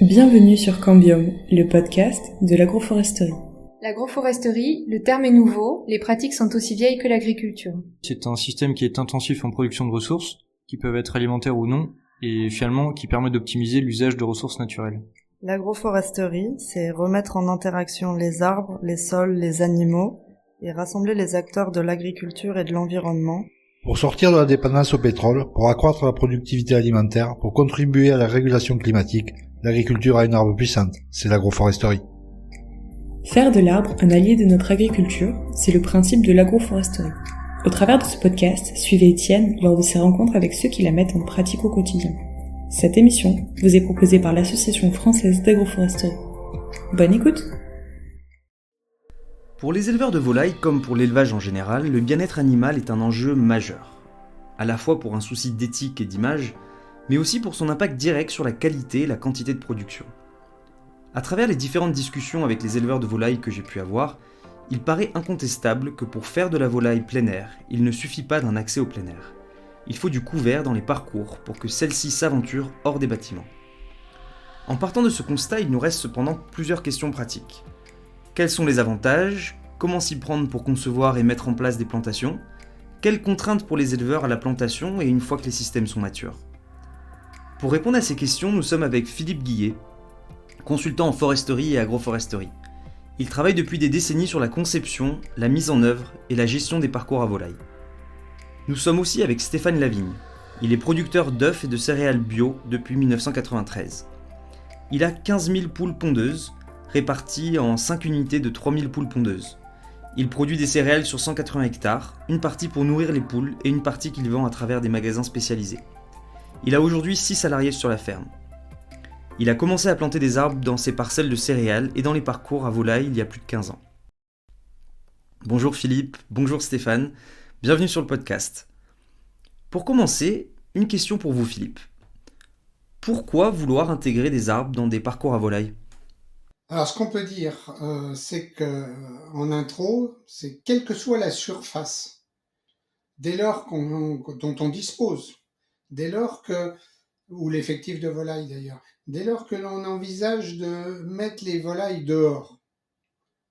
Bienvenue sur Cambium, le podcast de l'agroforesterie. L'agroforesterie, le terme est nouveau, les pratiques sont aussi vieilles que l'agriculture. C'est un système qui est intensif en production de ressources, qui peuvent être alimentaires ou non, et finalement qui permet d'optimiser l'usage de ressources naturelles. L'agroforesterie, c'est remettre en interaction les arbres, les sols, les animaux, et rassembler les acteurs de l'agriculture et de l'environnement. Pour sortir de la dépendance au pétrole, pour accroître la productivité alimentaire, pour contribuer à la régulation climatique, l'agriculture a une arme puissante, c'est l'agroforesterie. Faire de l'arbre un allié de notre agriculture, c'est le principe de l'agroforesterie. Au travers de ce podcast, suivez Étienne lors de ses rencontres avec ceux qui la mettent en pratique au quotidien. Cette émission vous est proposée par l'Association française d'agroforesterie. Bonne écoute! Pour les éleveurs de volailles, comme pour l'élevage en général, le bien-être animal est un enjeu majeur. À la fois pour un souci d'éthique et d'image, mais aussi pour son impact direct sur la qualité et la quantité de production. À travers les différentes discussions avec les éleveurs de volailles que j'ai pu avoir, il paraît incontestable que pour faire de la volaille plein air, il ne suffit pas d'un accès au plein air. Il faut du couvert dans les parcours pour que celle-ci s'aventure hors des bâtiments. En partant de ce constat, il nous reste cependant plusieurs questions pratiques. Quels sont les avantages ? Comment s'y prendre pour concevoir et mettre en place des plantations ? Quelles contraintes pour les éleveurs à la plantation et une fois que les systèmes sont matures ? Pour répondre à ces questions, nous sommes avec Philippe Guillet, consultant en foresterie et agroforesterie. Il travaille depuis des décennies sur la conception, la mise en œuvre et la gestion des parcours à volailles. Nous sommes aussi avec Stéphane Lavigne. Il est producteur d'œufs et de céréales bio depuis 1993. Il a 15 000 poules pondeuses, réparties en 5 unités de 3 000 poules pondeuses. Il produit des céréales sur 180 hectares, une partie pour nourrir les poules et une partie qu'il vend à travers des magasins spécialisés. Il a aujourd'hui 6 salariés sur la ferme. Il a commencé à planter des arbres dans ses parcelles de céréales et dans les parcours à volailles il y a plus de 15 ans. Bonjour Philippe, bonjour Stéphane, bienvenue sur le podcast. Pour commencer, une question pour vous Philippe. Pourquoi vouloir intégrer des arbres dans des parcours à volailles ? Alors, ce qu'on peut dire, c'est que, en intro, c'est quelle que soit la surface, dès lors dont on dispose, dès lors que, ou l'effectif de volailles d'ailleurs, dès lors que l'on envisage de mettre les volailles dehors,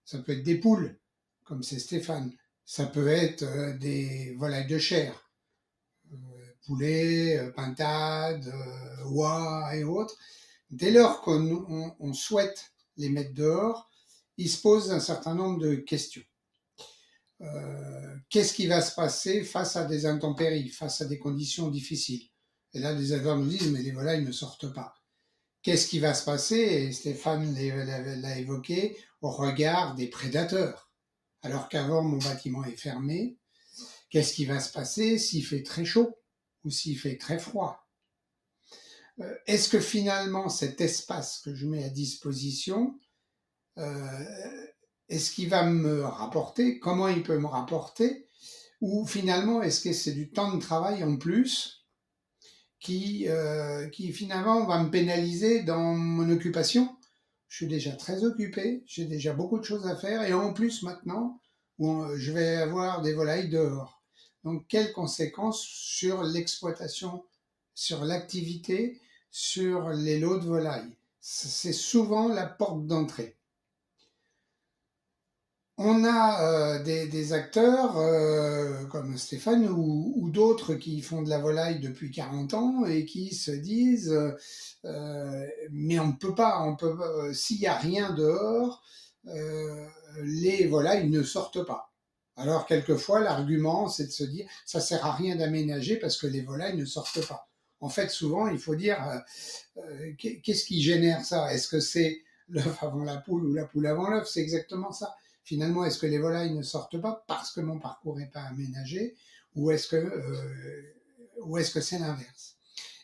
ça peut être des poules, comme c'est Stéphane, ça peut être des volailles de chair, poulets, pintades, oies et autres. Dès lors qu'on souhaite les mettre dehors, il se pose un certain nombre de questions. Qu'est-ce qui va se passer face à des intempéries, face à des conditions difficiles ? Et là, les éleveurs nous disent, mais les volailles ne sortent pas. Qu'est-ce qui va se passer ? Et Stéphane l'a évoqué, au regard des prédateurs. Alors qu'avant, mon bâtiment est fermé, qu'est-ce qui va se passer s'il fait très chaud ou s'il fait très froid ? Est-ce que finalement cet espace que je mets à disposition, est-ce qu'il va me rapporter ? Comment il peut me rapporter ? Ou finalement, est-ce que c'est du temps de travail en plus qui finalement va me pénaliser dans mon occupation ? Je suis déjà très occupé, j'ai déjà beaucoup de choses à faire, et en plus maintenant, je vais avoir des volailles dehors. Donc, quelles conséquences sur l'exploitation, sur l'activité, sur les lots de volailles ? C'est souvent la porte d'entrée. On a des acteurs comme Stéphane ou d'autres qui font de la volaille depuis 40 ans et qui se disent mais on peut pas, s'il n'y a rien dehors, les volailles ne sortent pas. Alors quelquefois l'argument c'est de se dire ça sert à rien d'aménager parce que les volailles ne sortent pas. En fait souvent il faut dire qu'est-ce qui génère ça ? Est-ce que c'est l'œuf avant la poule ou la poule avant l'œuf ? C'est exactement ça. Finalement, est-ce que les volailles ne sortent pas parce que mon parcours n'est pas aménagé ou est-ce que c'est l'inverse ?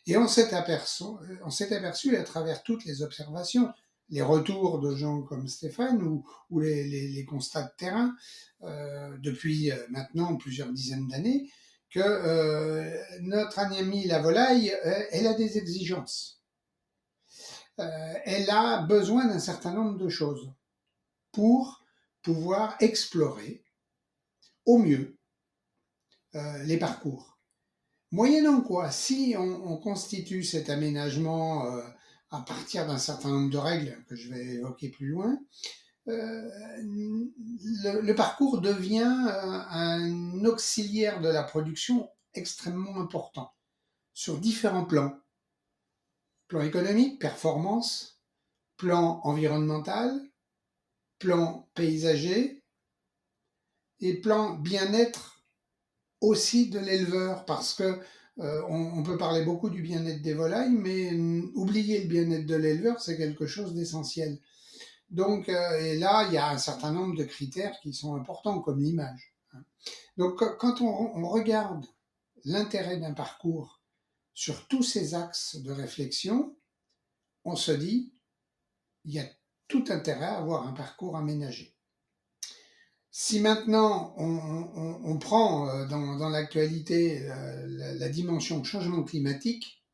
Et on s'est aperçu à travers toutes les observations, les retours de gens comme Stéphane ou les constats de terrain depuis maintenant plusieurs dizaines d'années, que notre amie la volaille, elle a des exigences. Elle a besoin d'un certain nombre de choses pour pouvoir explorer au mieux les parcours. Moyennant quoi, si on constitue cet aménagement à partir d'un certain nombre de règles que je vais évoquer plus loin, le parcours devient un auxiliaire de la production extrêmement important sur différents plans. Plan économique, performance, plan environnemental, plan paysager et plan bien-être aussi de l'éleveur, parce que on peut parler beaucoup du bien-être des volailles, mais oublier le bien-être de l'éleveur, c'est quelque chose d'essentiel. Donc, et là, il y a un certain nombre de critères qui sont importants, comme l'image. Donc, quand on regarde l'intérêt d'un parcours sur tous ces axes de réflexion, on se dit, il y a tout intérêt à avoir un parcours aménagé. Si maintenant on prend dans l'actualité la dimension changement climatique,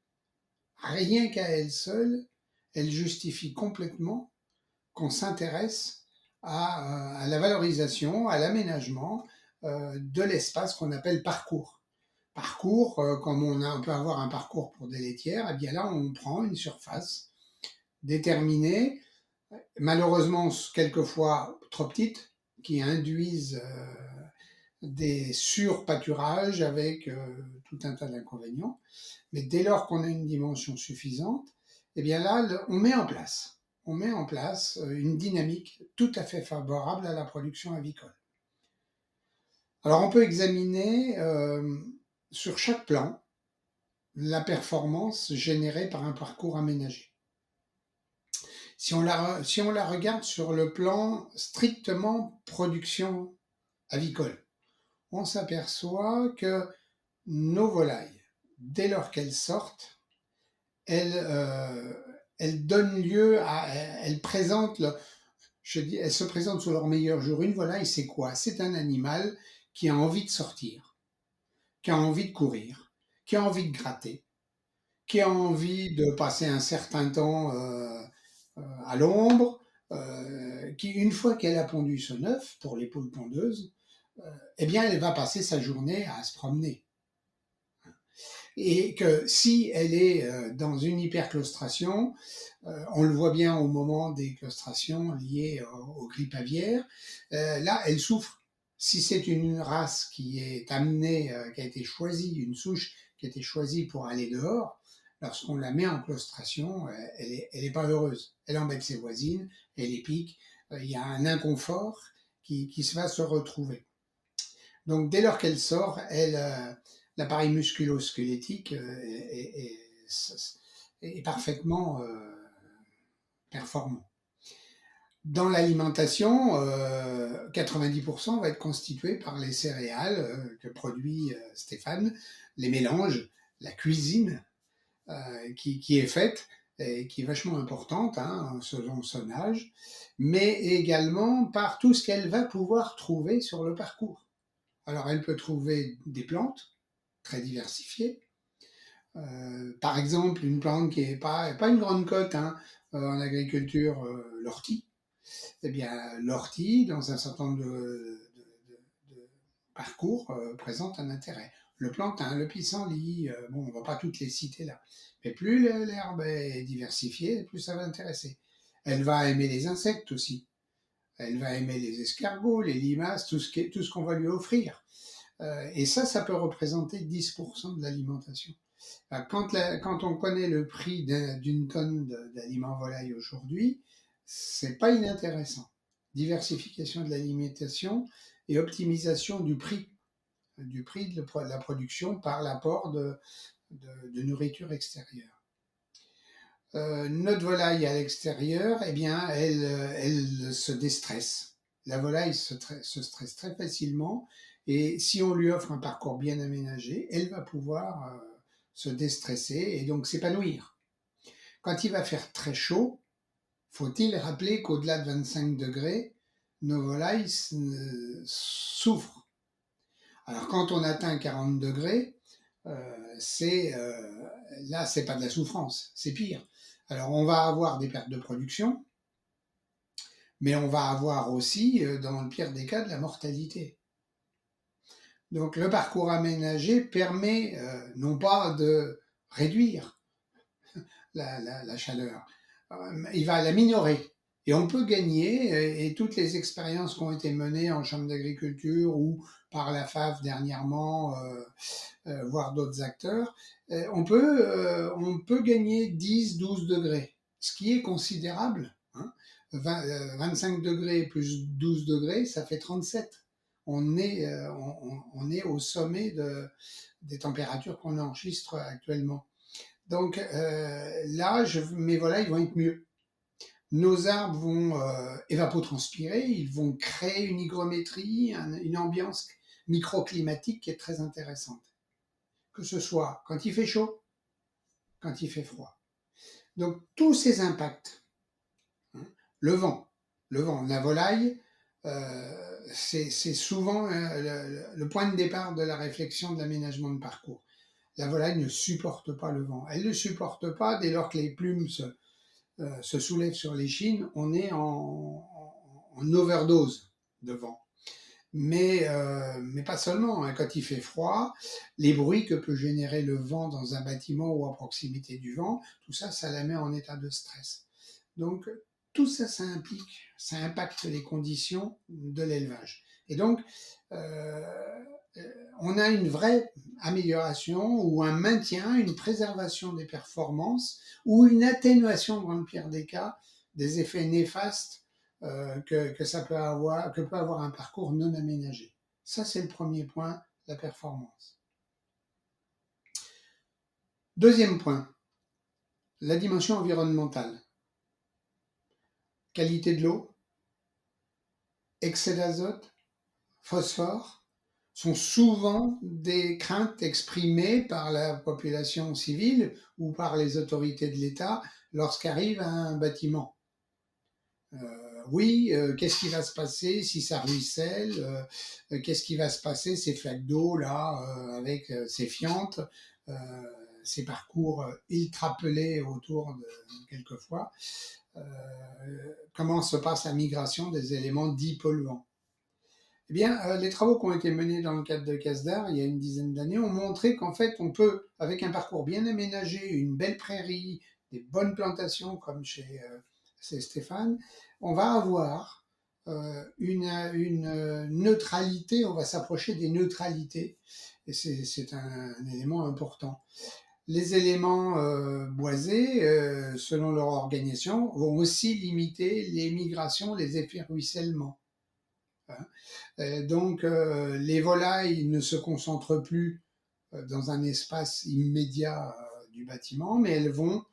rien qu'à elle seule, elle justifie complètement qu'on s'intéresse à la valorisation, à l'aménagement de l'espace qu'on appelle parcours. Parcours, comme on peut avoir un parcours pour des laitières, eh bien là on prend une surface déterminée, malheureusement quelquefois trop petite, qui induisent des surpâturages avec tout un tas d'inconvénients. Mais dès lors qu'on a une dimension suffisante, eh bien là, on met en place une dynamique tout à fait favorable à la production avicole. Alors on peut examiner sur chaque plan la performance générée par un parcours aménagé. Si on la regarde sur le plan strictement production avicole, on s'aperçoit que nos volailles, dès lors qu'elles sortent, elles donnent lieu à, elles se présentent sous leur meilleur jour. Une volaille, c'est quoi? C'est un animal qui a envie de sortir, qui a envie de courir, qui a envie de gratter, qui a envie de passer un certain temps à l'ombre, qui, une fois qu'elle a pondu son œuf, pour les poules pondeuses, eh bien, elle va passer sa journée à se promener. Et que si elle est dans une hyperclostration, on le voit bien au moment des clostrations liées aux grippes aviaires, là, elle souffre. Si c'est une race qui est amenée, qui a été choisie, une souche qui a été choisie pour aller dehors, lorsqu'on la met en claustration, elle est pas heureuse. Elle embête ses voisines, elle les pique, il y a un inconfort qui va se retrouver. Donc dès lors qu'elle sort, l'appareil musculo-squelettique est parfaitement performant. Dans l'alimentation, 90% va être constitué par les céréales que produit Stéphane, les mélanges, la cuisine qui est faite et qui est vachement importante selon son âge, mais également par tout ce qu'elle va pouvoir trouver sur le parcours. Alors elle peut trouver des plantes très diversifiées, par exemple une plante qui est pas une grande cote en agriculture, l'ortie. Eh bien l'ortie, dans un certain nombre de parcours, présente un intérêt. Le plantain, le pissenlit, bon, on va pas toutes les citer là. Mais plus l'herbe est diversifiée, plus ça va intéresser. Elle va aimer les insectes aussi. Elle va aimer les escargots, les limaces, tout ce qu'on va lui offrir. Et ça peut représenter 10% de l'alimentation. Quand on connaît le prix d'une tonne d'aliments volailles aujourd'hui, c'est pas inintéressant. Diversification de l'alimentation et optimisation du prix de la production par l'apport de nourriture extérieure. Notre volaille à l'extérieur, eh bien, elle se déstresse. La volaille se stresse très facilement, et si on lui offre un parcours bien aménagé, elle va pouvoir se déstresser et donc s'épanouir. Quand il va faire très chaud, faut-il rappeler qu'au-delà de 25 degrés, nos volailles souffrent. Alors quand on atteint 40 degrés, là c'est pas de la souffrance, c'est pire. Alors on va avoir des pertes de production, mais on va avoir aussi, dans le pire des cas, de la mortalité. Donc le parcours aménagé permet non pas de réduire la chaleur. Il va la minorer. Et on peut gagner, et toutes les expériences qui ont été menées en chambre d'agriculture ou par la FAF dernièrement, voire d'autres acteurs, on peut gagner 10-12 degrés, ce qui est considérable. Hein. 25 degrés plus 12 degrés, ça fait 37. On est au sommet des températures qu'on enregistre actuellement. Donc là, mes volailles vont être mieux. Nos arbres vont évapotranspirer, ils vont créer une hygrométrie, une ambiance microclimatique qui est très intéressante. Que ce soit quand il fait chaud, quand il fait froid. Donc tous ces impacts, hein, le vent, la volaille, c'est souvent le point de départ de la réflexion de l'aménagement de parcours. La volaille ne supporte pas le vent. Elle ne le supporte pas dès lors que les plumes se soulèvent sur l'échine, on est en overdose de vent. Mais pas seulement. Hein. Quand il fait froid, les bruits que peut générer le vent dans un bâtiment ou à proximité du vent, tout ça, ça la met en état de stress. Donc, tout ça, ça impacte les conditions de l'élevage. Et donc, on a une vraie amélioration ou un maintien, une préservation des performances ou une atténuation, dans le pire des cas, des effets néfastes que peut avoir un parcours non aménagé. Ça, c'est le premier point, la performance. Deuxième point, la dimension environnementale. Qualité de l'eau, excès d'azote, phosphore, sont souvent des craintes exprimées par la population civile ou par les autorités de l'État lorsqu'arrive un bâtiment. Qu'est-ce qui va se passer si ça ruisselle, qu'est-ce qui va se passer ces flaques d'eau là avec ces fientes, ces parcours ultra pelés autour de quelquefois, comment se passe la migration des éléments dits polluants. Eh bien, les travaux qui ont été menés dans le cadre de CASDAR il y a une dizaine d'années ont montré qu'en fait, on peut, avec un parcours bien aménagé, une belle prairie, des bonnes plantations comme chez Stéphane, on va avoir une neutralité, on va s'approcher des neutralités, et c'est un élément important. Les éléments boisés, selon leur organisation, vont aussi limiter les migrations, les effets ruissellement. Donc les volailles ne se concentrent plus dans un espace immédiat du bâtiment, mais elles vont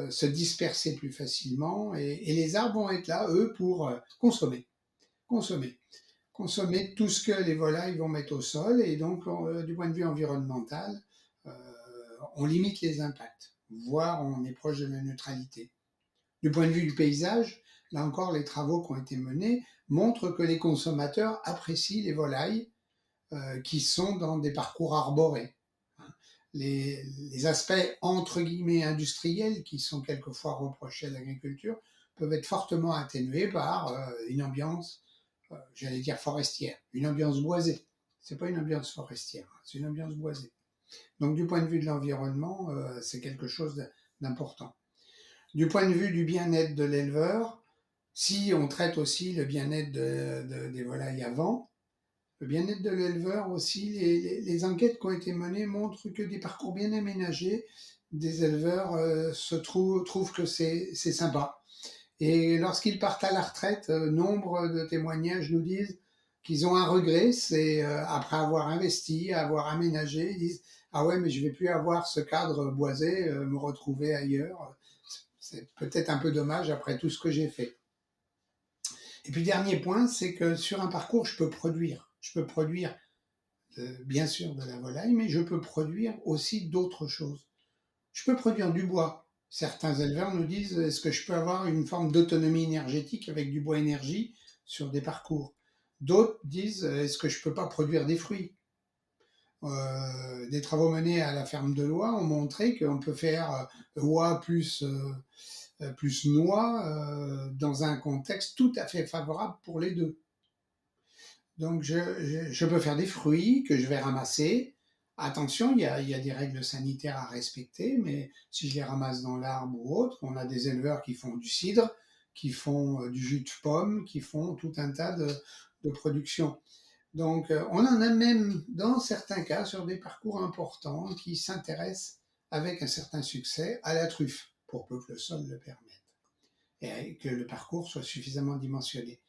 se disperser plus facilement et les arbres vont être là, eux, pour consommer tout ce que les volailles vont mettre au sol et donc du point de vue environnemental, on limite les impacts, voire on est proche de la neutralité. Du point de vue du paysage, là encore, les travaux qui ont été menés montrent que les consommateurs apprécient les volailles qui sont dans des parcours arborés. Les aspects entre guillemets industriels qui sont quelquefois reprochés à l'agriculture peuvent être fortement atténués par une ambiance, j'allais dire forestière, une ambiance boisée. C'est pas une ambiance forestière, c'est une ambiance boisée. Donc du point de vue de l'environnement, c'est quelque chose d'important. Du point de vue du bien-être de l'éleveur, si on traite aussi le bien-être des volailles avant, le bien-être de l'éleveur aussi, les enquêtes qui ont été menées montrent que des parcours bien aménagés des éleveurs trouvent que c'est sympa. Et lorsqu'ils partent à la retraite, nombre de témoignages nous disent qu'ils ont un regret, c'est après avoir investi, avoir aménagé, ils disent « Ah ouais, mais je vais plus avoir ce cadre boisé, me retrouver ailleurs. C'est peut-être un peu dommage après tout ce que j'ai fait. » Et puis dernier point, c'est que sur un parcours, je peux produire. Je peux produire bien sûr de la volaille, mais je peux produire aussi d'autres choses. Je peux produire du bois. Certains éleveurs nous disent, est-ce que je peux avoir une forme d'autonomie énergétique avec du bois énergie sur des parcours? D'autres disent, est-ce que je peux pas produire des fruits? Des travaux menés à la ferme de Loie ont montré qu'on peut faire oie plus noix dans un contexte tout à fait favorable pour les deux. Donc je peux faire des fruits que je vais ramasser Attention, il y a des règles sanitaires à respecter, mais si je les ramasse dans l'arbre ou autre, on a des éleveurs qui font du cidre, qui font du jus de pomme, qui font tout un tas de productions. Donc, on en a même, dans certains cas, sur des parcours importants, qui s'intéressent avec un certain succès à la truffe, pour peu que le sol le permette, et que le parcours soit suffisamment dimensionné.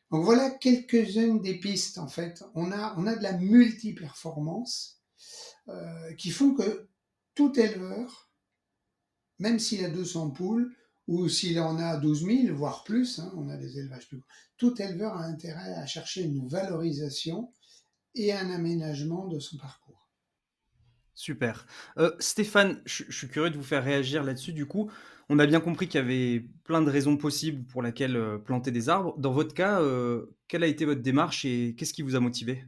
Donc voilà quelques-unes des pistes, en fait. On a de la multi-performance qui font que tout éleveur, même s'il a 200 poules, ou s'il en a 12 000, voire plus, hein, on a des élevages plus gros, tout éleveur a intérêt à chercher une valorisation et un aménagement de son parcours. Super. Stéphane, je suis curieux de vous faire réagir là-dessus. Du coup, on a bien compris qu'il y avait plein de raisons possibles pour lesquelles planter des arbres. Dans votre cas, quelle a été votre démarche et qu'est-ce qui vous a motivé?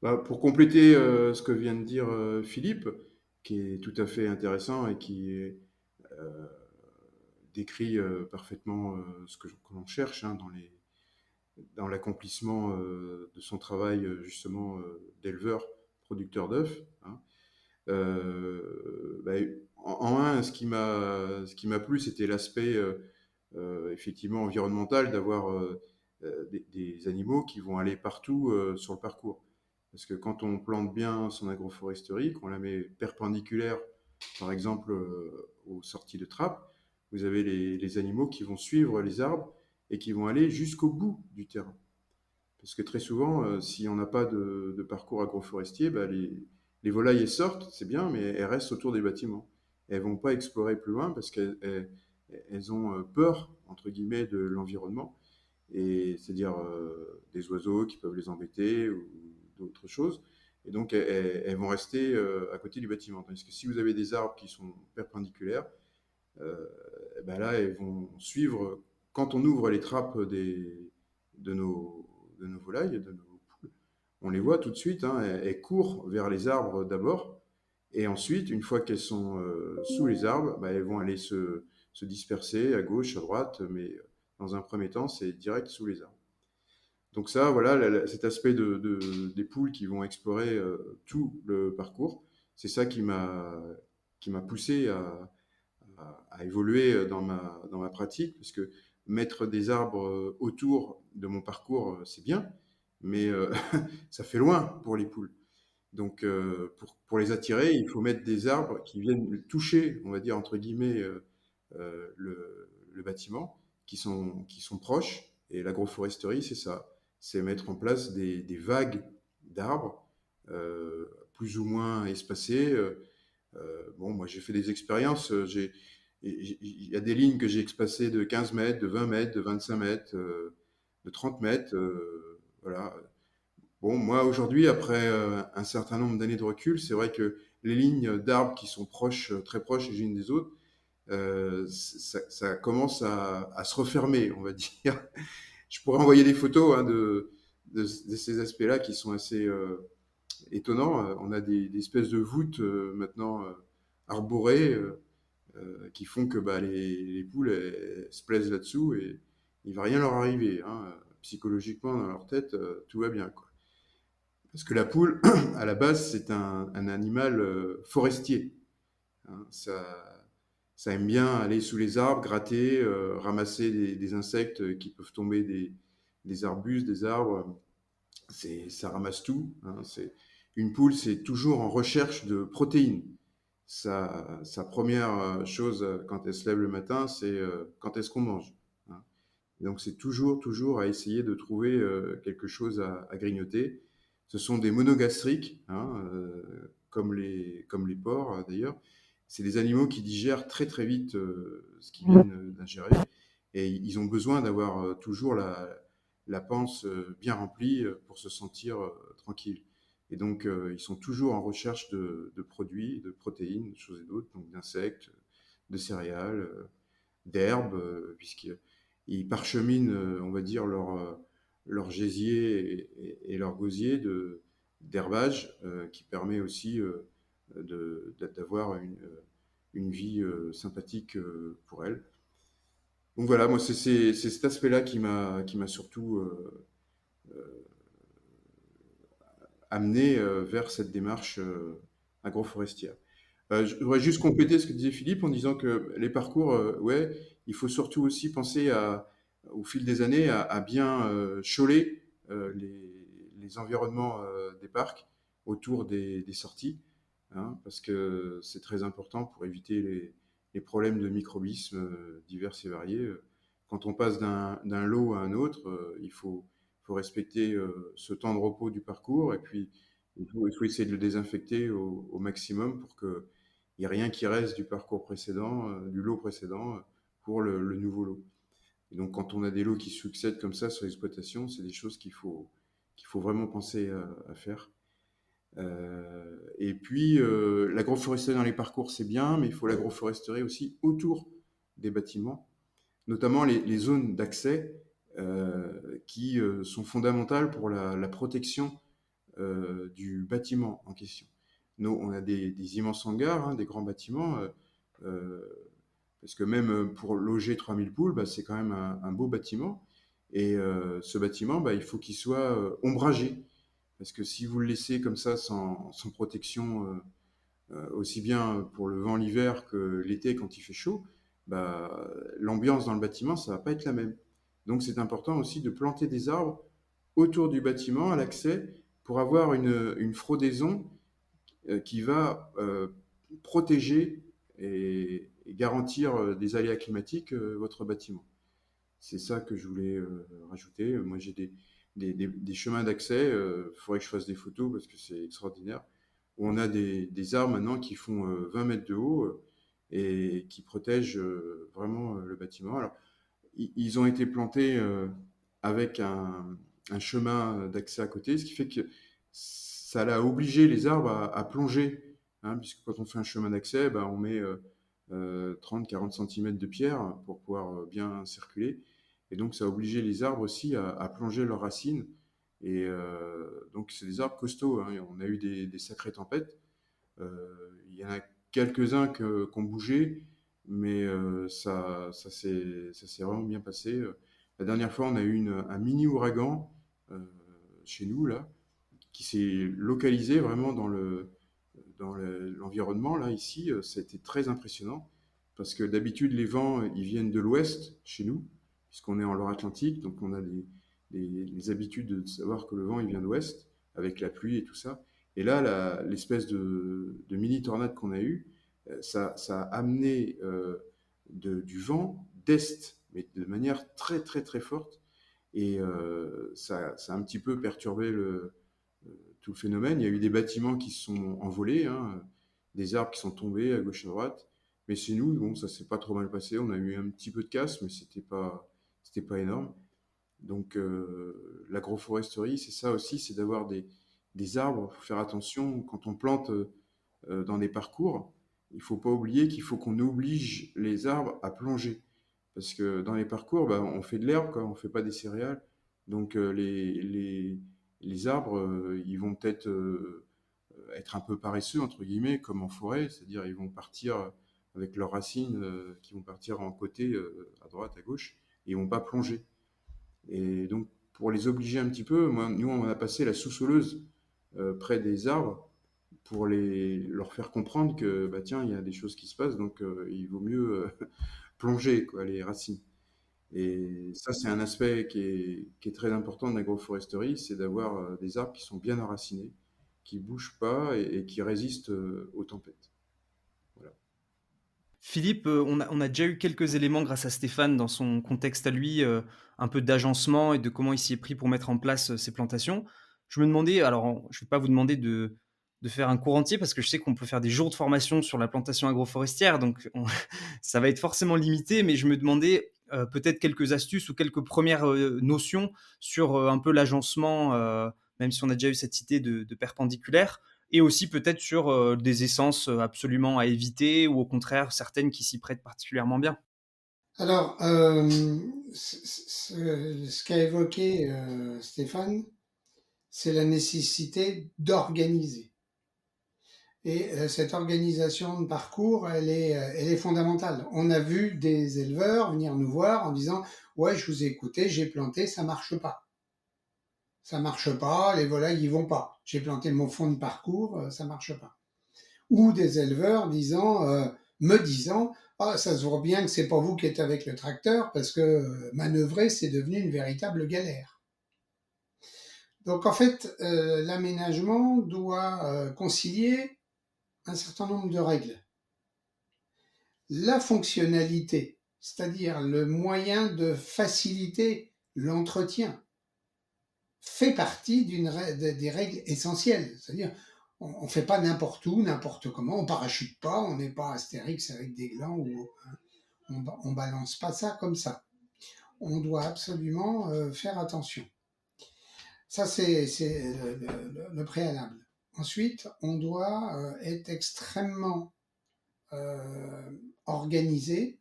Bah, pour compléter ce que vient de dire Philippe, qui est tout à fait intéressant et qui euh, décrit parfaitement que l'on cherche hein, dans l'accomplissement de son travail justement d'éleveur, producteur d'œufs. Hein. Bah, en un, ce qui m'a plu, c'était l'aspect effectivement environnemental d'avoir des animaux qui vont aller partout sur le parcours. Parce que quand on plante bien son agroforesterie, qu'on la met perpendiculaire, par exemple, aux sorties de trappe, vous avez les animaux qui vont suivre les arbres et qui vont aller jusqu'au bout du terrain. Parce que très souvent, si on n'a pas de parcours agroforestier, bah, les volailles elles sortent, c'est bien, mais elles restent autour des bâtiments. Elles vont pas explorer plus loin parce qu'elles ont peur, entre guillemets, de l'environnement. Et c'est-à-dire des oiseaux qui peuvent les embêter ou d'autres choses. Et donc, elles vont rester à côté du bâtiment. Tandis que si vous avez des arbres qui sont perpendiculaires, euh, eh ben là, elles vont suivre. Quand on ouvre les trappes de, nos, de nos volailles, de nos poules, on les voit tout de suite. Hein, elles courent vers les arbres d'abord. Et ensuite, une fois qu'elles sont sous les arbres, bah, elles vont aller se disperser à gauche, à droite. Mais dans un premier temps, c'est direct sous les arbres. Donc ça, voilà, cet aspect des poules qui vont explorer tout le parcours, c'est ça qui m'a poussé à évoluer dans ma pratique, parce que mettre des arbres autour de mon parcours, c'est bien, mais ça fait loin pour les poules. Donc pour les attirer, il faut mettre des arbres qui viennent toucher, on va dire entre guillemets, le bâtiment, qui sont proches. Et l'agroforesterie, c'est ça, c'est mettre en place des vagues d'arbres plus ou moins espacées. Bon, moi j'ai fait des expériences, il y a des lignes que j'ai espacées de 15 mètres, de 20 mètres, de 25 mètres, de 30 mètres. Voilà. Bon, moi aujourd'hui, après un certain nombre d'années de recul, c'est vrai que les lignes d'arbres qui sont proches, très proches les unes des autres, ça commence à se refermer, on va dire. Je pourrais envoyer des photos hein, de ces aspects-là qui sont assez étonnants. On a des espèces de voûtes maintenant arborées qui font que bah, les poules se plaisent là-dessous et il va rien leur arriver. Hein. Psychologiquement, dans leur tête, tout va bien, quoi. Parce que la poule, à la base, c'est un animal forestier. Hein. Ça aime bien aller sous les arbres, gratter, ramasser des insectes qui peuvent tomber des arbustes, des arbres. Ça ramasse tout. Hein. Une poule, c'est toujours en recherche de protéines. Sa première chose quand elle se lève le matin, c'est quand est-ce qu'on mange. Hein. Et donc c'est toujours à essayer de trouver quelque chose à grignoter. Ce sont des monogastriques, hein, comme les porcs d'ailleurs. C'est des animaux qui digèrent très vite ce qu'ils viennent d'ingérer. Et ils ont besoin d'avoir toujours la panse bien remplie pour se sentir tranquille. Et donc, ils sont toujours en recherche de produits, de protéines, de choses et d'autres, donc d'insectes, de céréales, d'herbes, puisqu'ils parcheminent, on va dire, leur gésier et leur gosier d'herbage, qui permet aussi d'avoir une vie sympathique pour elles. Donc voilà, moi, c'est cet aspect-là qui m'a surtout amener vers cette démarche agroforestière. Je voudrais juste compléter ce que disait Philippe en disant que les parcours, ouais, il faut surtout aussi penser au fil des années à bien choler les environnements des parcs autour des sorties, hein, parce que c'est très important pour éviter les problèmes de microbisme divers et variés. Quand on passe d'un lot à un autre, faut respecter ce temps de repos du parcours et puis il faut essayer de le désinfecter au maximum pour que il n'y a rien qui reste du parcours précédent, du lot précédent, pour le nouveau lot. Et donc, quand on a des lots qui succèdent comme ça sur l'exploitation, c'est des choses qu'il faut vraiment penser à faire. Et puis, l'agroforesterie dans les parcours, c'est bien, mais il faut l'agroforesterie aussi autour des bâtiments, notamment les zones d'accès qui sont fondamentales pour la protection du bâtiment en question. Nous, on a des immenses hangars, hein, des grands bâtiments, euh, parce que même pour loger 3000 poules, bah, c'est quand même un beau bâtiment. Et ce bâtiment, bah, il faut qu'il soit ombragé. Parce que si vous le laissez comme ça, sans protection, aussi bien pour le vent l'hiver que l'été quand il fait chaud, bah, l'ambiance dans le bâtiment, ça va pas être la même. Donc c'est important aussi de planter des arbres autour du bâtiment, à l'accès, pour avoir une frodaison qui va protéger et garantir des aléas climatiques votre bâtiment. C'est ça que je voulais rajouter. Moi, j'ai des chemins d'accès. Il faudrait que je fasse des photos parce que c'est extraordinaire. Où on a des arbres maintenant qui font 20 mètres de haut et qui protègent vraiment le bâtiment. Alors, ils ont été plantés avec un chemin d'accès à côté, ce qui fait que ça a obligé les arbres à plonger, hein, puisque quand on fait un chemin d'accès, ben, on met 30-40 cm de pierre pour pouvoir bien circuler. Et donc ça a obligé les arbres aussi à plonger leurs racines. Et donc c'est des arbres costauds, hein. On a eu des sacrées tempêtes. Il y en a quelques-uns qui ont bougé, mais ça s'est vraiment bien passé. La dernière fois, on a eu un mini ouragan chez nous, là, qui s'est localisé vraiment dans l'environnement, là, ici. Ça a été très impressionnant, parce que d'habitude, les vents, ils viennent de l'ouest, chez nous, puisqu'on est en Loire-Atlantique, donc on a les habitudes de savoir que le vent, il vient de l'ouest, avec la pluie et tout ça. Et là, l'espèce de mini-tornade qu'on a eue, ça a amené du vent d'est, mais de manière très très très forte. Et ça a un petit peu perturbé tout le phénomène. Il y a eu des bâtiments qui se sont envolés, hein, des arbres qui sont tombés à gauche et à droite. Mais chez nous, bon, ça s'est pas trop mal passé. On a eu un petit peu de casse, mais c'était pas énorme. Donc l'agroforesterie, c'est ça aussi, c'est d'avoir des arbres. Il faut faire attention quand on plante dans des parcours. Il faut pas oublier qu'il faut qu'on oblige les arbres à plonger. Parce que dans les parcours, bah, on fait de l'herbe, quoi, on fait pas des céréales. Donc les arbres, ils vont peut-être être un peu paresseux, entre guillemets, comme en forêt, c'est-à-dire ils vont partir avec leurs racines qui vont partir en côté, à droite, à gauche, et ils vont pas plonger. Et donc, pour les obliger un petit peu, nous, on a passé la sous-soleuse près des arbres pour leur faire comprendre que, bah, tiens, il y a des choses qui se passent, donc il vaut mieux plonger, quoi, les racines. Et ça, c'est un aspect qui est très important de l'agroforesterie, c'est d'avoir des arbres qui sont bien enracinés, qui bougent pas et qui résistent aux tempêtes. Voilà. Philippe, on a déjà eu quelques éléments grâce à Stéphane dans son contexte à lui, un peu d'agencement et de comment il s'y est pris pour mettre en place ces plantations. Je me demandais, alors je ne vais pas vous demander de faire un cours entier parce que je sais qu'on peut faire des jours de formation sur la plantation agroforestière, donc ça va être forcément limité, mais je me demandais peut-être quelques astuces ou quelques premières notions sur un peu l'agencement, même si on a déjà eu cette idée de perpendiculaire. Et aussi peut-être sur des essences absolument à éviter ou au contraire certaines qui s'y prêtent particulièrement bien. Alors, ce qu'a évoqué Stéphane, c'est la nécessité d'organiser. Et cette organisation de parcours, elle est fondamentale. On a vu des éleveurs venir nous voir en disant « Ouais, je vous ai écouté, j'ai planté, ça marche pas. » ça marche pas, les volailles y vont pas. J'ai planté mon fond de parcours, ça marche pas. Ou des éleveurs me disant, ah, ça se voit bien que c'est pas vous qui êtes avec le tracteur parce que manœuvrer, c'est devenu une véritable galère. Donc en fait, l'aménagement doit concilier un certain nombre de règles. La fonctionnalité, c'est-à-dire le moyen de faciliter l'entretien, fait partie des règles essentielles. C'est-à-dire, on ne fait pas n'importe où, n'importe comment, on parachute pas, on n'est pas Astérix avec des glands, ou on balance pas ça comme ça. On doit absolument faire attention. Ça, c'est le préalable. Ensuite, on doit être extrêmement organisé,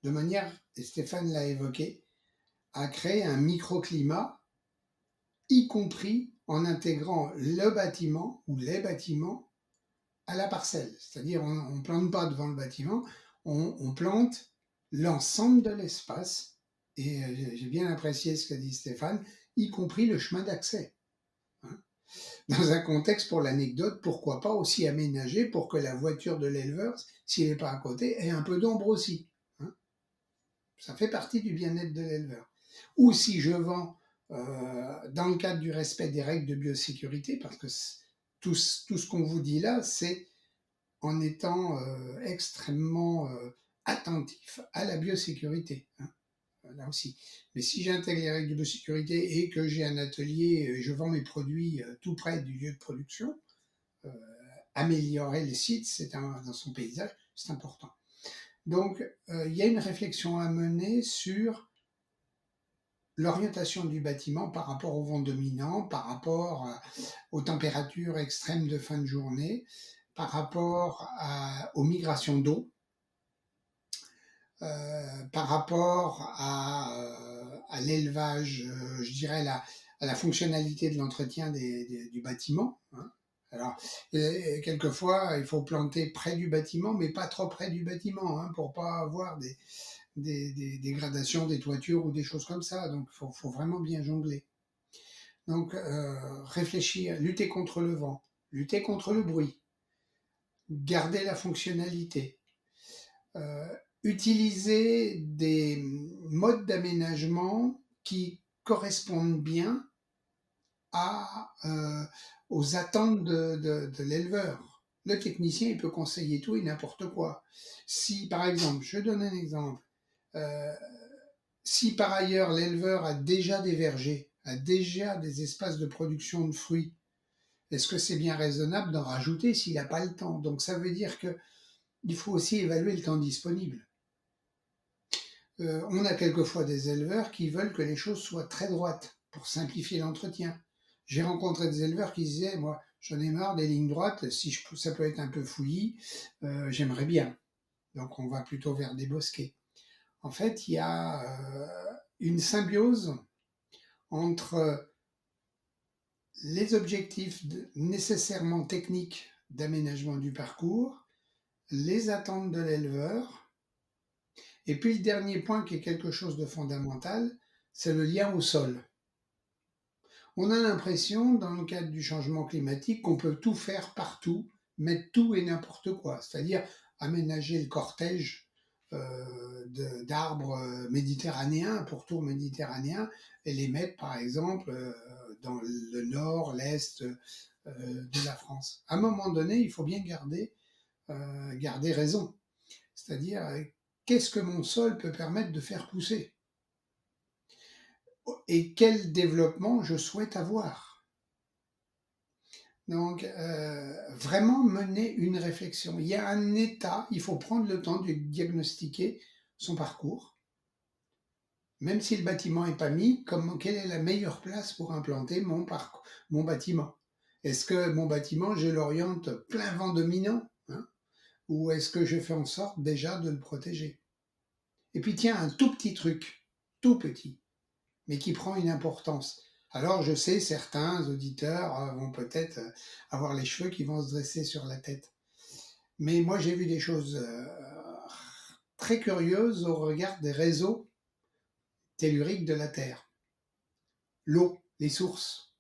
de manière, et Stéphane l'a évoqué, à créer un microclimat, y compris en intégrant le bâtiment ou les bâtiments à la parcelle. C'est-à-dire, on ne plante pas devant le bâtiment, on plante l'ensemble de l'espace, et j'ai bien apprécié ce qu'a dit Stéphane, y compris le chemin d'accès. Dans un contexte, pour l'anecdote, pourquoi pas aussi aménager pour que la voiture de l'éleveur, s'il n'est pas à côté, ait un peu d'ombre aussi. Ça fait partie du bien-être de l'éleveur. Ou si je vends dans le cadre du respect des règles de biosécurité, parce que tout ce qu'on vous dit là, c'est en étant extrêmement attentif à la biosécurité. Là aussi. Mais si j'intègre les règles de biosécurité et que j'ai un atelier, je vends mes produits tout près du lieu de production, améliorer les sites, dans son paysage, c'est important. Donc, il y a une réflexion à mener sur l'orientation du bâtiment par rapport au vent dominant, par rapport aux températures extrêmes de fin de journée, par rapport aux migrations d'eau, par rapport à l'élevage, je dirais à la fonctionnalité de l'entretien du bâtiment. Alors, quelquefois, il faut planter près du bâtiment, mais pas trop près du bâtiment, pour pas avoir des dégradations des toitures ou des choses comme ça. Donc, faut vraiment bien jongler. Donc, réfléchir, lutter contre le vent, lutter contre le bruit, garder la fonctionnalité, utiliser des modes d'aménagement qui correspondent bien aux attentes de l'éleveur. Le technicien, il peut conseiller tout et n'importe quoi. Si, par exemple, je donne un exemple, si par ailleurs l'éleveur a déjà des vergers, a déjà des espaces de production de fruits, est-ce que c'est bien raisonnable d'en rajouter s'il n'a pas le temps? Donc ça veut dire qu'il faut aussi évaluer le temps disponible. On a quelquefois des éleveurs qui veulent que les choses soient très droites pour simplifier l'entretien. J'ai rencontré des éleveurs qui disaient, moi, j'en ai marre des lignes droites, si ça peut être un peu fouillis, j'aimerais bien. Donc on va plutôt vers des bosquets. En fait, il y a une symbiose entre les objectifs nécessairement techniques d'aménagement du parcours, les attentes de l'éleveur, et puis le dernier point qui est quelque chose de fondamental, c'est le lien au sol. On a l'impression, dans le cadre du changement climatique, qu'on peut tout faire partout, mettre tout et n'importe quoi, c'est-à-dire aménager le cortège d'arbres méditerranéens, pourtours méditerranéens, et les mettre par exemple dans le nord, l'est de la France. À un moment donné, il faut bien garder raison, c'est-à-dire qu'est-ce que mon sol peut permettre de faire pousser et quel développement je souhaite avoir. Donc, vraiment mener une réflexion. Il y a un état, il faut prendre le temps de diagnostiquer son parcours. Même si le bâtiment n'est pas mis, quelle est la meilleure place pour implanter mon bâtiment? Est-ce que mon bâtiment, je l'oriente plein vent dominant, ou est-ce que je fais en sorte déjà de le protéger? Et puis tiens, un tout petit truc, tout petit, mais qui prend une importance. Alors je sais, certains auditeurs vont peut-être avoir les cheveux qui vont se dresser sur la tête. Mais moi j'ai vu des choses très curieuses au regard des réseaux telluriques de la Terre. l'eau, les sources,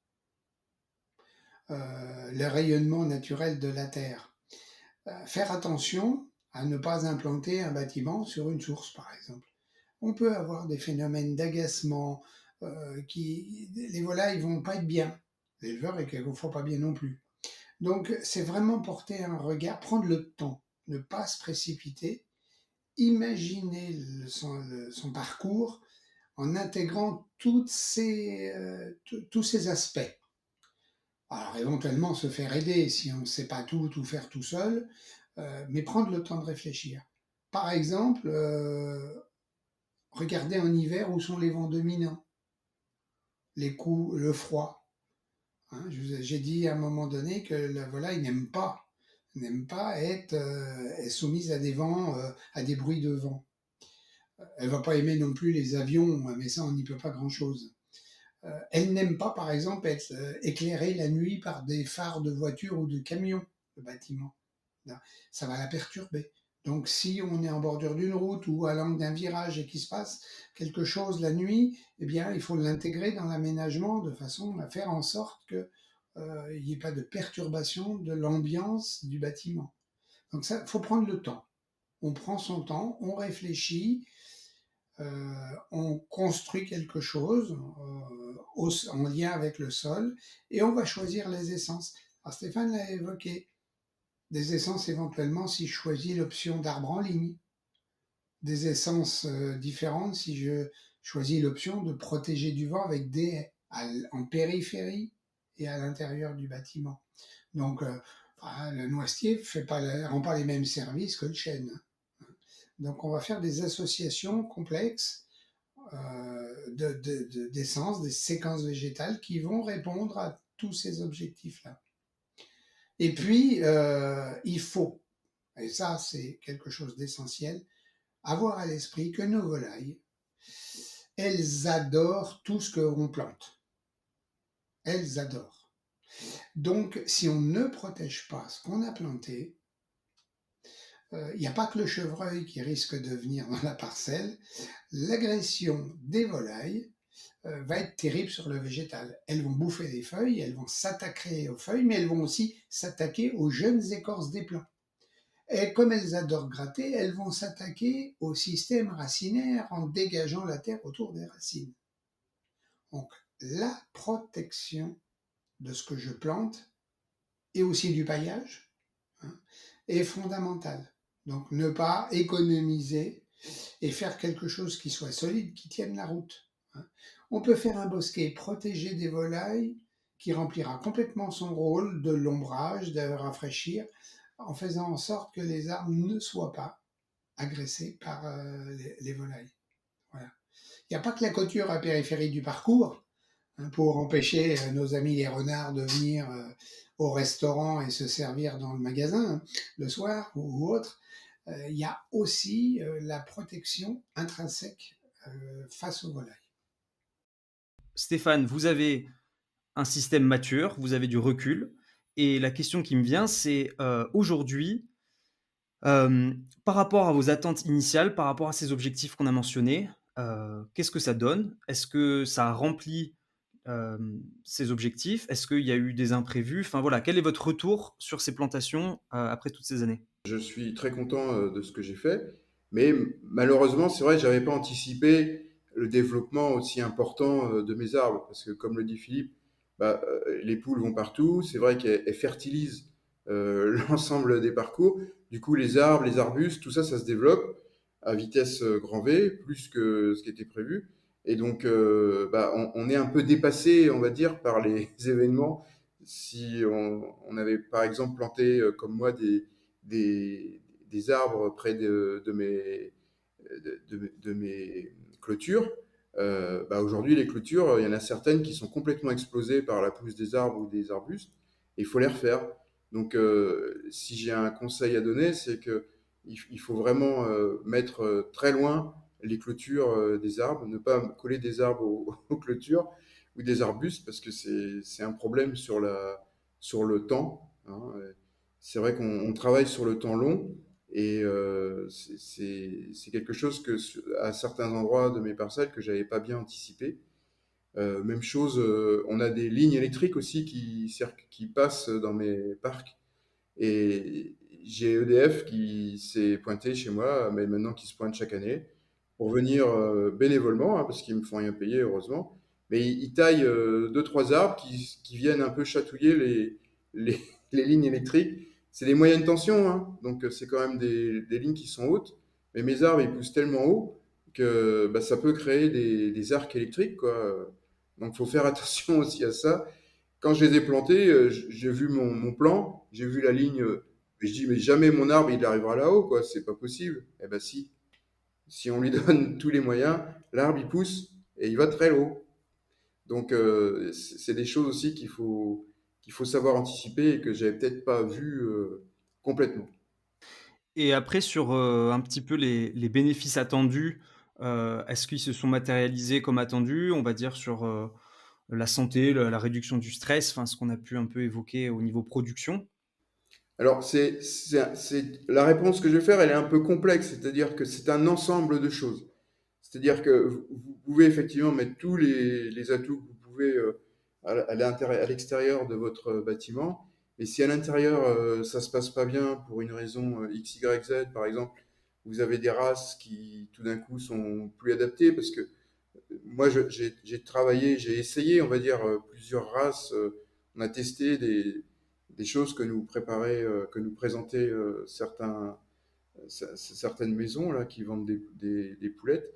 le rayonnement naturel de la Terre. Faire attention à ne pas implanter un bâtiment sur une source, par exemple. On peut avoir des phénomènes d'agacement, les volailles vont pas être bien. L'éleveur est quelquefois pas bien non plus. Donc, c'est vraiment porter un regard, prendre le temps, ne pas se précipiter, imaginer son parcours en intégrant tous ces aspects. Alors, éventuellement, se faire aider si on ne sait pas tout faire tout seul, mais prendre le temps de réfléchir. Par exemple, regarder en hiver où sont les vents dominants, les coups, le froid. Hein, j'ai dit à un moment donné que la volaille n'aime pas être est soumise à des vents, à des bruits de vent. Elle va pas aimer non plus les avions, mais ça on n'y peut pas grand-chose. Elle n'aime pas, par exemple, être éclairée la nuit par des phares de voitures ou de camions, le bâtiment. Ça va la perturber. Donc, si on est en bordure d'une route ou à l'angle d'un virage et qu'il se passe quelque chose la nuit, eh bien, il faut l'intégrer dans l'aménagement de façon à faire en sorte que il n'y ait pas de perturbation de l'ambiance du bâtiment. Donc, ça, faut prendre le temps. On prend son temps, on réfléchit, on construit quelque chose en lien avec le sol et on va choisir les essences. Alors, Stéphane l'a évoqué. Des essences éventuellement si je choisis l'option d'arbre en ligne. Des essences différentes si je choisis l'option de protéger du vent avec des haies en périphérie et à l'intérieur du bâtiment. Donc, le noisetier rend pas les mêmes services que le chêne. Donc, on va faire des associations complexes d'essences, des séquences végétales qui vont répondre à tous ces objectifs-là. Et puis, il faut, et ça c'est quelque chose d'essentiel, avoir à l'esprit que nos volailles, elles adorent tout ce qu'on plante. Elles adorent. Donc, si on ne protège pas ce qu'on a planté, il n'y a pas que le chevreuil qui risque de venir dans la parcelle. L'agression des volailles va être terrible sur le végétal. Elles vont bouffer les feuilles, elles vont s'attaquer aux feuilles, mais elles vont aussi s'attaquer aux jeunes écorces des plants. Et comme elles adorent gratter, elles vont s'attaquer au système racinaire en dégageant la terre autour des racines. Donc, la protection de ce que je plante et aussi du paillage est fondamentale. Donc, ne pas économiser et faire quelque chose qui soit solide, qui tienne la route. On peut faire un bosquet protégé des volailles qui remplira complètement son rôle de l'ombrage, de rafraîchir, en faisant en sorte que les arbres ne soient pas agressés par les volailles. Voilà. Il n'y a pas que la couture à périphérie du parcours pour empêcher nos amis les renards de venir au restaurant et se servir dans le magasin le soir ou autre. Il y a aussi la protection intrinsèque face aux volailles. Stéphane, vous avez un système mature, vous avez du recul. Et la question qui me vient, c'est aujourd'hui, par rapport à vos attentes initiales, par rapport à ces objectifs qu'on a mentionnés, qu'est-ce que ça donne? Est-ce que ça a rempli ces objectifs? Est-ce qu'il y a eu des imprévus? Enfin voilà, quel est votre retour sur ces plantations après toutes ces années? Je suis très content de ce que j'ai fait, mais malheureusement, c'est vrai que j'avais pas anticipé le développement aussi important de mes arbres, parce que comme le dit Philippe, les poules vont partout, c'est vrai qu'elles fertilisent l'ensemble des parcours, du coup les arbres, les arbustes, tout ça, ça se développe à vitesse grand V, plus que ce qui était prévu, et donc on est un peu dépassé, on va dire, par les événements. Si on avait par exemple planté comme moi des arbres près de mes clôtures. Aujourd'hui, les clôtures, il y en a certaines qui sont complètement explosées par la pousse des arbres ou des arbustes, et il faut les refaire. Donc, si j'ai un conseil à donner, c'est que il faut vraiment mettre très loin les clôtures des arbres, ne pas coller des arbres aux clôtures ou des arbustes, parce que c'est un problème sur le temps. Hein. C'est vrai qu'on travaille sur le temps long et c'est quelque chose que à certains endroits de mes parcelles que j'avais pas bien anticipé. Même chose, on a des lignes électriques aussi qui passent dans mes parcs. Et j'ai EDF qui s'est pointé chez moi, mais maintenant qui se pointe chaque année, pour venir bénévolement, parce qu'ils me font rien payer, heureusement. Mais ils taillent 2-3 arbres qui viennent un peu chatouiller les, les lignes électriques. C'est des moyennes tensions, hein, donc c'est quand même des lignes qui sont hautes. Mais mes arbres, ils poussent tellement haut que ça peut créer des arcs électriques, quoi. Donc il faut faire attention aussi à ça. Quand je les ai plantés, j'ai vu mon plan, j'ai vu la ligne, et je dis, mais jamais mon arbre, il arrivera là-haut, quoi, c'est pas possible. Eh ben si, si on lui donne tous les moyens, l'arbre, il pousse et il va très haut. Donc, c'est des choses aussi qu'il faut savoir anticiper et que j'avais peut-être pas vu complètement. Et après sur, un petit peu les bénéfices attendus, est-ce qu'ils se sont matérialisés comme attendu? On va dire sur, la santé, la réduction du stress, enfin ce qu'on a pu un peu évoquer au niveau production? Alors, la réponse que je vais faire, elle est un peu complexe, c'est-à-dire que c'est un ensemble de choses. C'est-à-dire que vous pouvez effectivement mettre tous les atouts que vous pouvez à l'extérieur de votre bâtiment, et si à l'intérieur ça se passe pas bien pour une raison X, Y, Z, par exemple, vous avez des races qui tout d'un coup sont plus adaptées, parce que moi j'ai travaillé, j'ai essayé, on va dire, plusieurs races, on a testé des choses que nous préparaient, que nous présentaient certaines maisons là qui vendent des poulettes.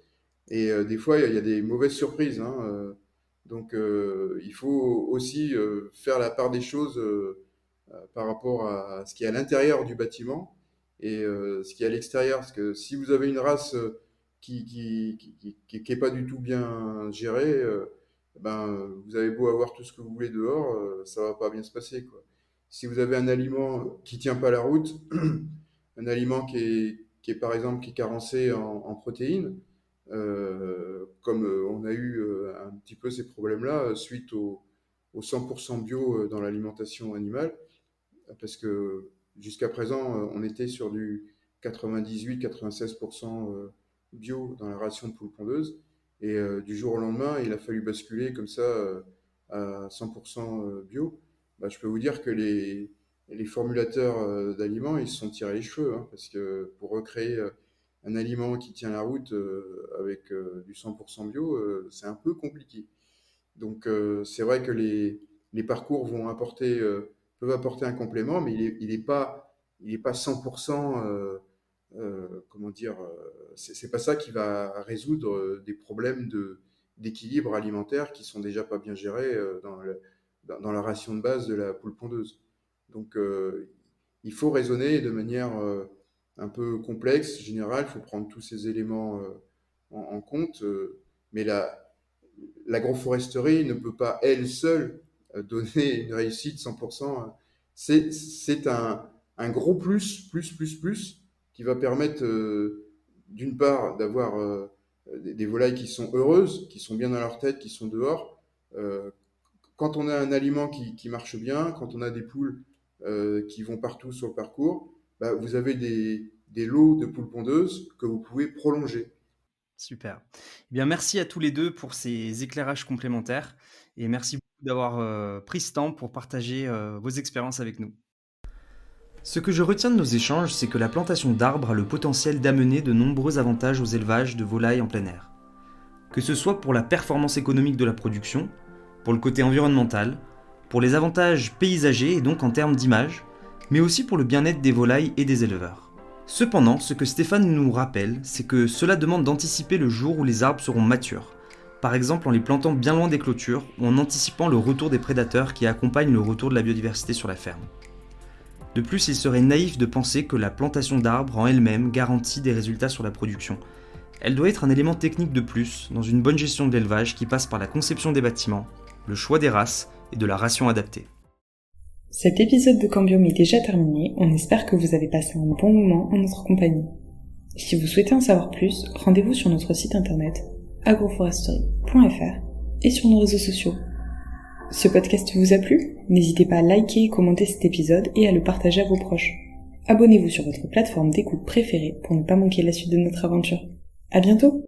Et des fois, il y a des mauvaises surprises, hein, donc, il faut aussi faire la part des choses par rapport à ce qui est à l'intérieur du bâtiment et ce qui est à l'extérieur. Parce que si vous avez une race qui est pas du tout bien gérée, vous avez beau avoir tout ce que vous voulez dehors, ça va pas bien se passer, quoi. Si vous avez un aliment qui tient pas la route, un aliment qui est par exemple qui est carencé en protéines, comme on a eu un petit peu ces problèmes-là suite au 100% bio dans l'alimentation animale, parce que jusqu'à présent, on était sur du 98-96% bio dans la ration de poules pondeuses, et du jour au lendemain, il a fallu basculer comme ça à 100% bio. Je peux vous dire que les formulateurs d'aliments, ils se sont tirés les cheveux, hein, parce que pour recréer un aliment qui tient la route avec du 100% bio, c'est un peu compliqué. Donc c'est vrai que les parcours peuvent apporter un complément, mais il est pas 100%, comment dire, c'est pas ça qui va résoudre des problèmes d'équilibre alimentaire qui sont déjà pas bien gérés dans la ration de base de la poule pondeuse. Donc il faut raisonner de manière un peu complexe, générale, il faut prendre tous ces éléments en compte, mais l'agroforesterie ne peut pas, elle seule, donner une réussite 100%. C'est un gros plus, qui va permettre, d'une part, d'avoir des volailles qui sont heureuses, qui sont bien dans leur tête, qui sont dehors. Quand on a un aliment qui marche bien, quand on a des poules qui vont partout sur le parcours, vous avez des lots de poules pondeuses que vous pouvez prolonger. Super. Eh bien, merci à tous les 2 pour ces éclairages complémentaires et merci beaucoup d'avoir, pris ce temps pour partager, vos expériences avec nous. Ce que je retiens de nos échanges, c'est que la plantation d'arbres a le potentiel d'amener de nombreux avantages aux élevages de volailles en plein air. Que ce soit pour la performance économique de la production, pour le côté environnemental, pour les avantages paysagers et donc en termes d'image, mais aussi pour le bien-être des volailles et des éleveurs. Cependant, ce que Stéphane nous rappelle, c'est que cela demande d'anticiper le jour où les arbres seront matures, par exemple en les plantant bien loin des clôtures ou en anticipant le retour des prédateurs qui accompagnent le retour de la biodiversité sur la ferme. De plus, il serait naïf de penser que la plantation d'arbres en elle-même garantit des résultats sur la production. Elle doit être un élément technique de plus dans une bonne gestion de l'élevage qui passe par la conception des bâtiments, le choix des races et de la ration adaptée. Cet épisode de Cambium est déjà terminé, on espère que vous avez passé un bon moment en notre compagnie. Si vous souhaitez en savoir plus, rendez-vous sur notre site internet agroforestery.fr et sur nos réseaux sociaux. Ce podcast vous a plu ? N'hésitez pas à liker et commenter cet épisode et à le partager à vos proches. Abonnez-vous sur votre plateforme d'écoute préférée pour ne pas manquer la suite de notre aventure. À bientôt!